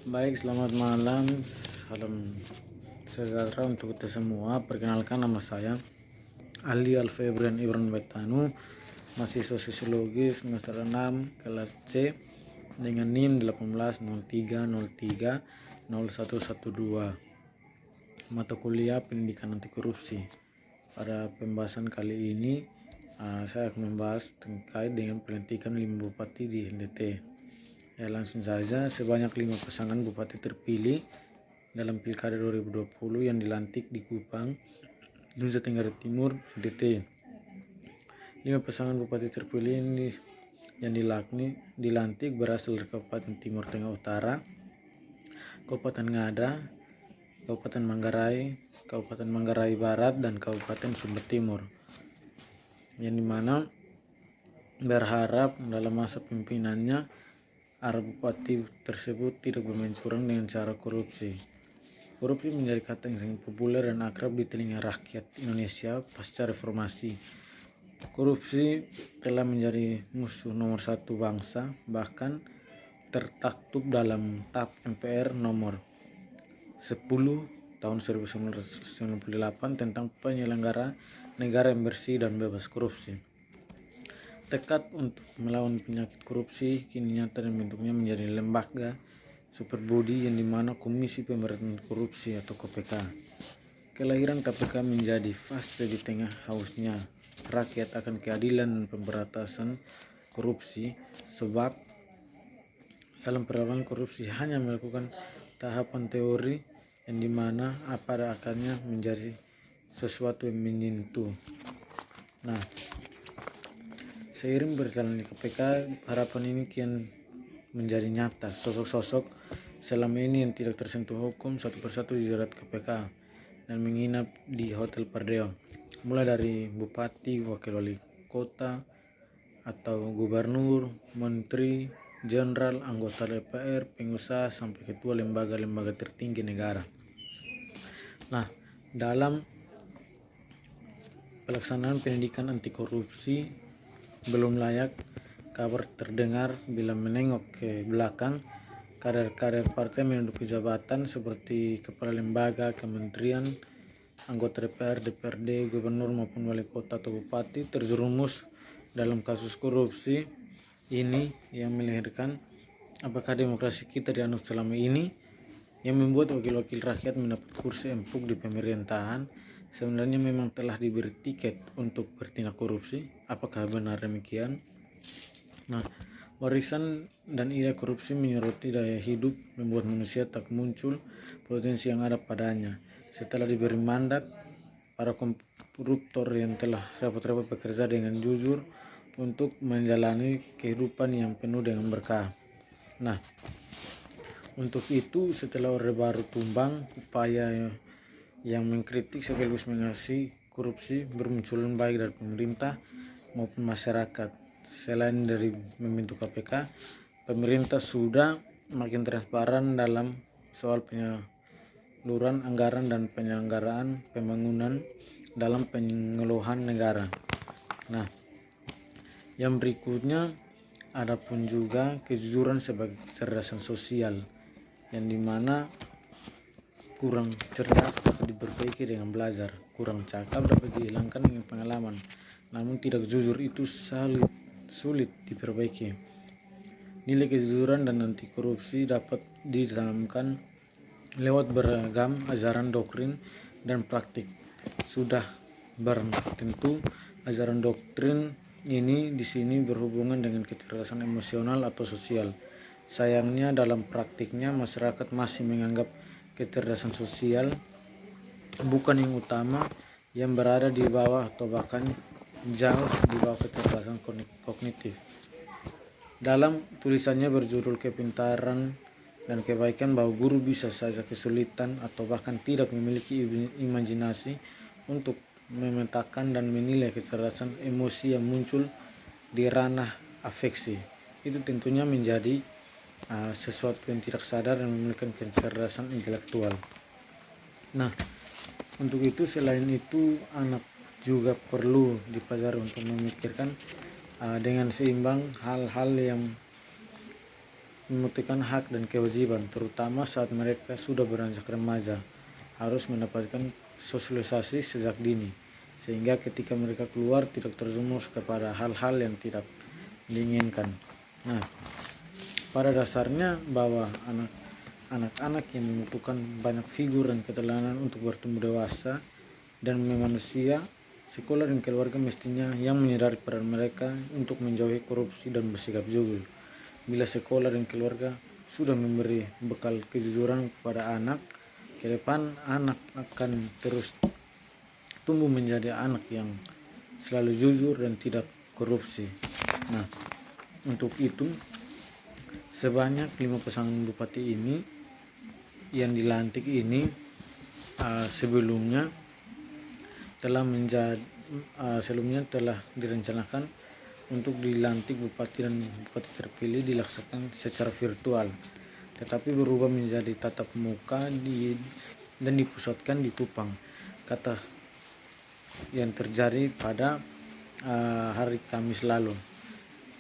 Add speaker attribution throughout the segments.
Speaker 1: Baik, selamat malam. Salam sejahtera untuk kita semua. Perkenalkan, nama saya Ali Alfebrian Ibran Betanu, mahasiswa sosiologi semester 6 kelas C dengan NIM 1803030112. Mata kuliah Pendidikan Anti Korupsi. Pada pembahasan kali ini saya akan membahas terkait dengan pelantikan 5 bupati di NTT. Ya, langsung saja, sebanyak 5 pasangan bupati terpilih dalam Pilkada 2020 yang dilantik di Kupang, Nusa Tenggara Timur, NTT. 5 pasangan bupati terpilih ini yang dilantik berasal dari Kabupaten Timur Tengah Utara, Kabupaten Ngada, Kabupaten Manggarai, Kabupaten Manggarai Barat, dan Kabupaten Sumber Timur. Yang dimana berharap dalam masa pimpinannya bupati tersebut tidak bermain curang dengan cara korupsi. Korupsi menjadi kata yang sangat populer dan akrab di telinga rakyat Indonesia pasca reformasi. Korupsi telah menjadi musuh nomor satu bangsa, bahkan tertaktub dalam TAP MPR nomor 10 tahun 1998 tentang penyelenggara negara yang bersih dan bebas korupsi. Tekad untuk melawan penyakit korupsi kini nyata dan bentuknya menjadi lembaga super body yang dimana Komisi Pemberantasan Korupsi atau KPK. Kelahiran KPK menjadi fase di tengah hausnya rakyat akan keadilan dan pemberantasan korupsi, sebab dalam perlawanan korupsi hanya melakukan tahapan teori yang dimana pada akhirnya menjadi sesuatu yang menyentuh. Nah, seiring berjalannya KPK, harapan ini kian menjadi nyata. Sosok-sosok selama ini yang tidak tersentuh hukum satu persatu dijerat KPK dan menginap di Hotel Pardeo, mulai dari bupati, wakil wali kota, atau gubernur, menteri, jenderal, anggota DPR, pengusaha, sampai ketua lembaga-lembaga tertinggi negara. Nah, dalam pelaksanaan pendidikan anti korupsi, belum layak kabar terdengar bila menengok ke belakang kader-kader partai menduduki jabatan seperti kepala lembaga, kementerian, anggota DPR, DPRD, gubernur maupun wali kota atau bupati terjerumus dalam kasus korupsi ini yang melahirkan apakah demokrasi kita dianut selama ini yang membuat wakil-wakil rakyat mendapat kursi empuk di pemerintahan sebenarnya memang telah diberi tiket untuk bertindak korupsi. Apakah benar demikian? Nah, warisan dan ide korupsi menyeruti daya hidup, membuat manusia tak muncul potensi yang ada padanya. Setelah diberi mandat, para koruptor yang telah repot-repot bekerja dengan jujur untuk menjalani kehidupan yang penuh dengan berkah. Nah, untuk itu setelah Orde Baru tumbang, upaya yang mengkritik sekaligus mengasihi korupsi bermunculan baik dari pemerintah maupun masyarakat. Selain dari membentuk KPK, pemerintah sudah makin transparan dalam soal penyaluran anggaran dan penyelenggaraan pembangunan dalam pengelolaan negara. Nah, yang berikutnya ada pun juga kejujuran sebagai kecerdasan sosial, yang dimana kurang cerdas dapat diperbaiki dengan belajar, kurang cakap dapat dihilangkan dengan pengalaman, namun tidak jujur itu sulit diperbaiki. Nilai kejujuran dan anti korupsi dapat ditanamkan lewat beragam ajaran doktrin dan praktik. Sudah barang tentu ajaran doktrin ini di sini berhubungan dengan kecerdasan emosional atau sosial. Sayangnya dalam praktiknya masyarakat masih menganggap kecerdasan sosial bukan yang utama, yang berada di bawah atau bahkan jauh di bawah kecerdasan kognitif. Dalam tulisannya berjudul Kepintaran dan Kebaikan, bahwa guru bisa saja kesulitan atau bahkan tidak memiliki imajinasi untuk memetakan dan menilai kecerdasan emosi yang muncul di ranah afeksi. Itu tentunya menjadi sesuatu yang tidak sadar dan memiliki kecerdasan intelektual. Nah, untuk itu selain itu anak juga perlu dipelajari untuk memikirkan dengan seimbang hal-hal yang memutihkan hak dan kewajiban, terutama saat mereka sudah beranjak remaja, harus mendapatkan sosialisasi sejak dini, sehingga ketika mereka keluar tidak terjerumus kepada hal-hal yang tidak diinginkan. Nah, pada dasarnya bahwa anak-anak yang membutuhkan banyak figur dan keteladanan untuk bertumbuh dewasa dan manusia, sekolah dan keluarga mestinya yang menyadari peran mereka untuk menjauhi korupsi dan bersikap jujur. Bila sekolah dan keluarga sudah memberi bekal kejujuran kepada anak, ke depan anak akan terus tumbuh menjadi anak yang selalu jujur dan tidak korupsi. Nah, untuk itu sebanyak 5 pasangan bupati ini yang dilantik ini sebelumnya telah direncanakan untuk dilantik bupati dan bupati terpilih dilaksanakan secara virtual, tetapi berubah menjadi tatap muka dan dipusatkan di Kupang. Kata yang terjadi pada hari Kamis lalu,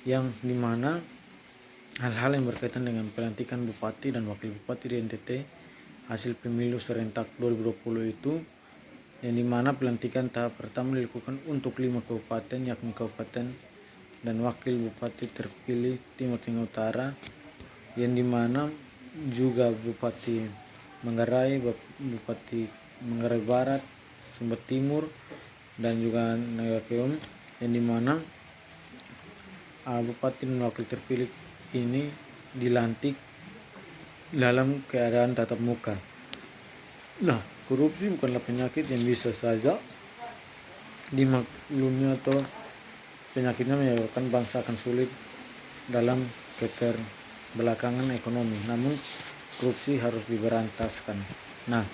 Speaker 1: yang dimana hal-hal yang berkaitan dengan pelantikan bupati dan wakil bupati di NTT hasil pemilu serentak 2020 itu, yang dimana pelantikan tahap pertama dilakukan untuk 5 kabupaten, yakni Kabupaten dan wakil bupati terpilih Timur Tengah Utara, yang dimana juga Bupati Manggarai, Bupati Manggarai Barat, Sumber Timur, dan juga Nagakeum, yang dimana bupati dan wakil terpilih ini dilantik dalam keadaan tatap muka. Nah, korupsi bukanlah penyakit yang bisa saja dimaklumi atau penyakitnya menyebabkan bangsa akan sulit dalam keterbelakangan ekonomi, namun korupsi harus diberantaskan. Nah,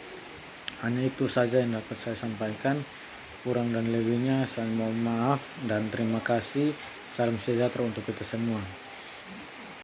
Speaker 1: hanya itu saja yang dapat saya sampaikan. Kurang dan lebihnya saya mohon maaf dan terima kasih. Salam sejahtera untuk kita semua.